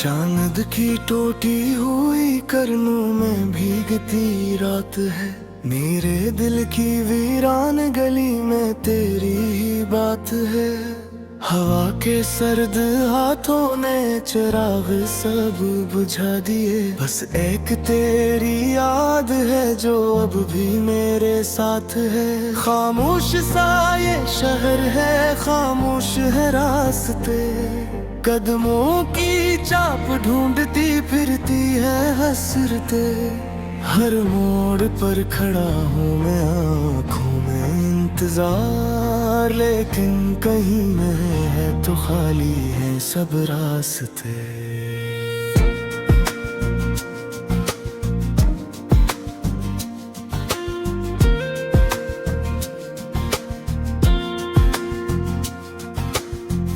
चांद की टोटी हुई करनों में भीगती रात है। मेरे दिल की वीरान गली में तेरी ही बात है। हवा के सर्द हाथों ने चिराग सब बुझा दिए। बस एक तेरी याद है जो अब भी मेरे साथ है। खामोश सा ये शहर है, खामोश है रास्ते। कदमों की चाप ढूंढती फिरती है हसरते। हर मोड़ पर खड़ा हूँ मैं आँखों में इंतजार, लेकिन कहीं मैं है तो खाली है सब रास्ते।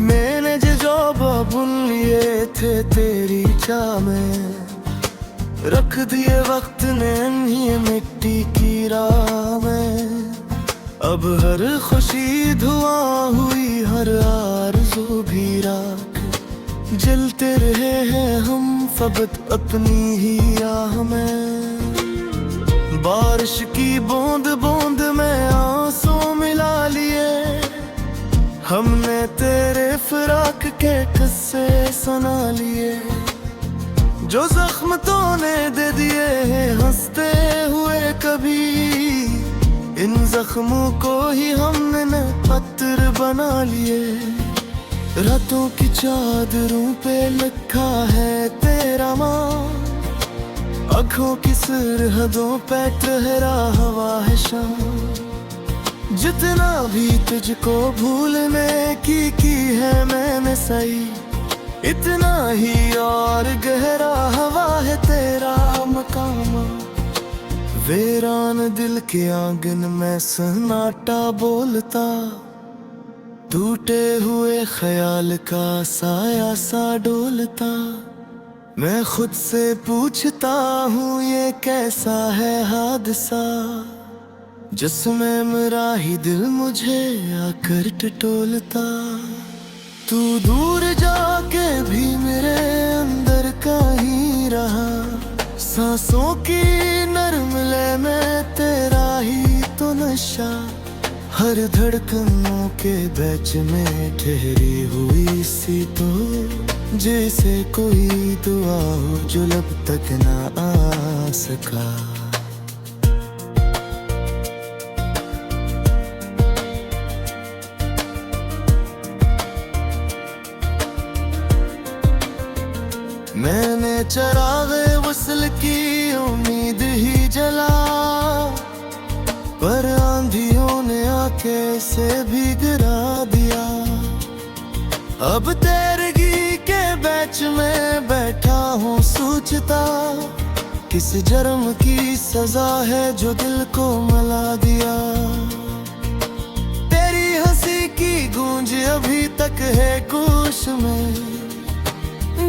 मैंने जो बुन लिए थे तेरी चाह में, रख दिए वक्त ने इन्हीं मिट्टी की राह में। अब हर खुशी धुआं हुई, हर आरज़ू भी राख। जलते रहे हैं हम फकत अपनी ही आह में। बारिश की बूंद बूंद में आंसू मिला लिए। हमने तेरे फिराक के किस्से सुना लिए, जो जख्म तूने दे दिए हंसते हुए कभी। इन जख्मों को ही हमने पत्थर बना लिए। रातों की चादरों पे लिखा है तेरा नाम, आँखों की सरहदों पे ठहरा हवा है शाम। जितना भी तुझको भूलने की है मैंने सही, इतना ही और गहरा हवा है तेरा मकाम। वीरान दिल के आंगन में सन्नाटा बोलता, टूटे हुए ख्याल का साया सा डोलता। मैं खुद से पूछता हूँ ये कैसा है हादसा, जिसमें मेरा ही दिल मुझे आकर टटोलता। तू दूर जाके भी मेरे अंदर का ही रहा, सांसों की नरम लय में तेरा ही तो नशा। हर धड़कनों के बैच में ठहरी हुई सी तो, जैसे कोई दुआ हो जो लब तक ना आ सका। मैंने चरागे वसल की उम्मीद ही जला, पर आंधियों ने आके इसे भी गिरा दिया। अब तैरगी के बैच में बैठा हूँ सोचता, किस जर्म की सजा है जो दिल को मला दिया। तेरी हंसी की गूंज अभी तक है गूश में,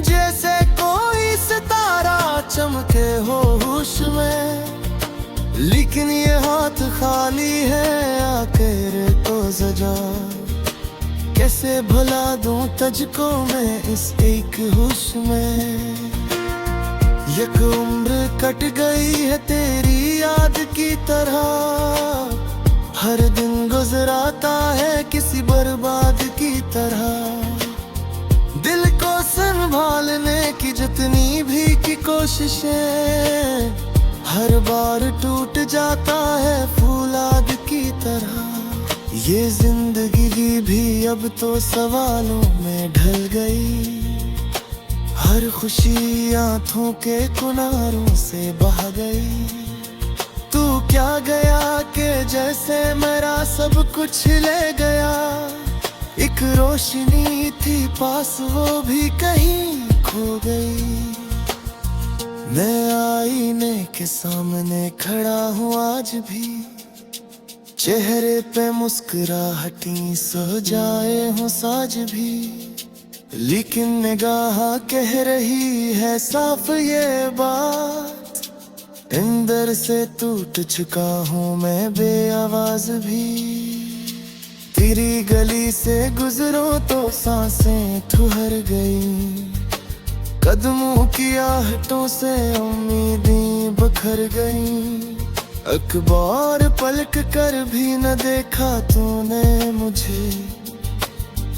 जैसे कोई सितारा चमके हो होश में। लेकिन ये हाथ खाली है आखिर तो सजा, कैसे भुला दूं तुझको मैं इस एक होश में। एक उम्र कट गई है तेरी याद की तरह, हर दिन गुजराता है किसी बर्बाद की तरह। दिल को संभालने की जितनी भी की कोशिशें, हर बार टूट जाता है फूलाद की तरह। ये जिंदगी भी अब तो सवालों में ढल गई, हर खुशी आंखों के किनारों से बह गई। तू क्या गया कि जैसे मेरा सब कुछ ले गया। एक रोशनी थी पास वो भी कहीं खो गई। मैं आईने के सामने खड़ा हूँ आज भी, चेहरे पे मुस्कुराहटी सो जाए हूँ साज भी। लेकिन निगाह कह रही है साफ ये बात, अंदर से टूट चुका हूँ मैं बेआवाज भी। तेरी गली से गुजरो तो सांसें ठुहर गई, कदमों की आहटों से उम्मीदें बखर गईं। अखबार पलट कर भी न देखा तूने मुझे,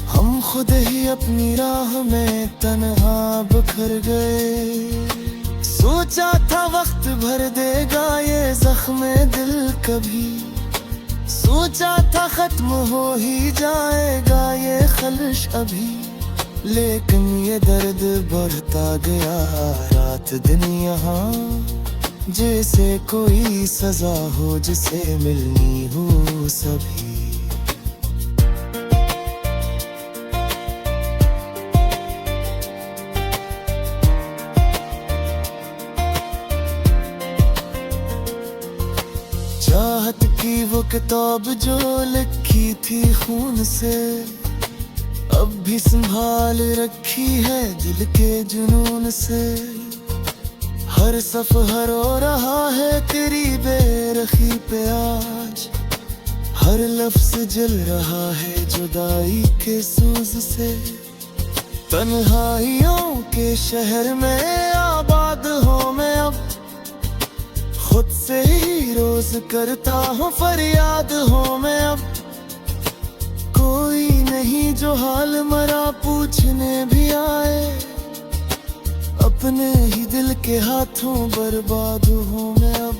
हम खुद ही अपनी राह में तन्हा बखर गए। सोचा था वक्त भर देगा ये जख्म दिल कभी, सोचा था खत्म हो ही जाएगा ये खलिश अभी, लेकिन ये दर्द बढ़ता गया रात दिन यहाँ, जैसे कोई सजा हो जिसे मिलनी हो सभी। चाहत की वो किताब जो लिखी थी खून से, अब भी संभाल रखी है दिल के जुनून से। हर सफ़र हो रहा है तेरी बेरखी पे आज, हर लफ्ज़ जल रहा है जुदाई के सूज से। तन्हाइयों के शहर में आबाद हूँ मैं अब, खुद से ही रोज करता हूँ फरियाद हूँ मैं अब। कोई नहीं जो हाल मरा पूछने भी आए, अपने ही दिल के हाथों बर्बाद हूँ मैं अब।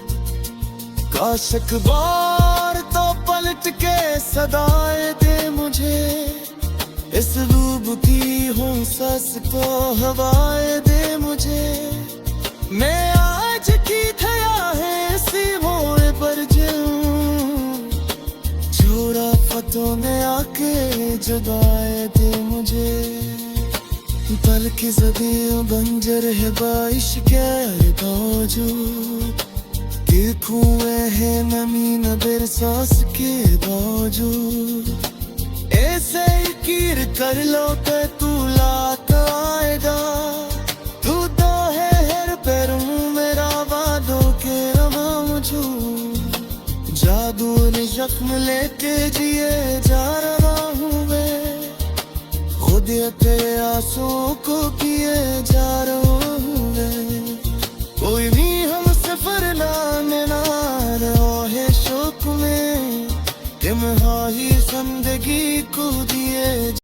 काश अखबार तो पलट के सदाएं दे मुझे, इस डूबती हूँ सांस को हवाएं दे मुझे। मैं आज की थया है इसी मोड़ पर जाऊं, छोड़ा फतों में आके जुदाई दे मुझे। पल की ज़मीं बंजर है बारिश के बावजूद, कि कुएं है नमी न बरसात के बावजूद। ऐसे ही कीर कर लो पे तू लात आएगा, तू तो है हर पैरों मेरा वादों के रवामजू। जादू ने जख्म लेके जिए जा रहा हूँ मैं, खुद तेरे आंसुओं को पिए जा रहा हूँ।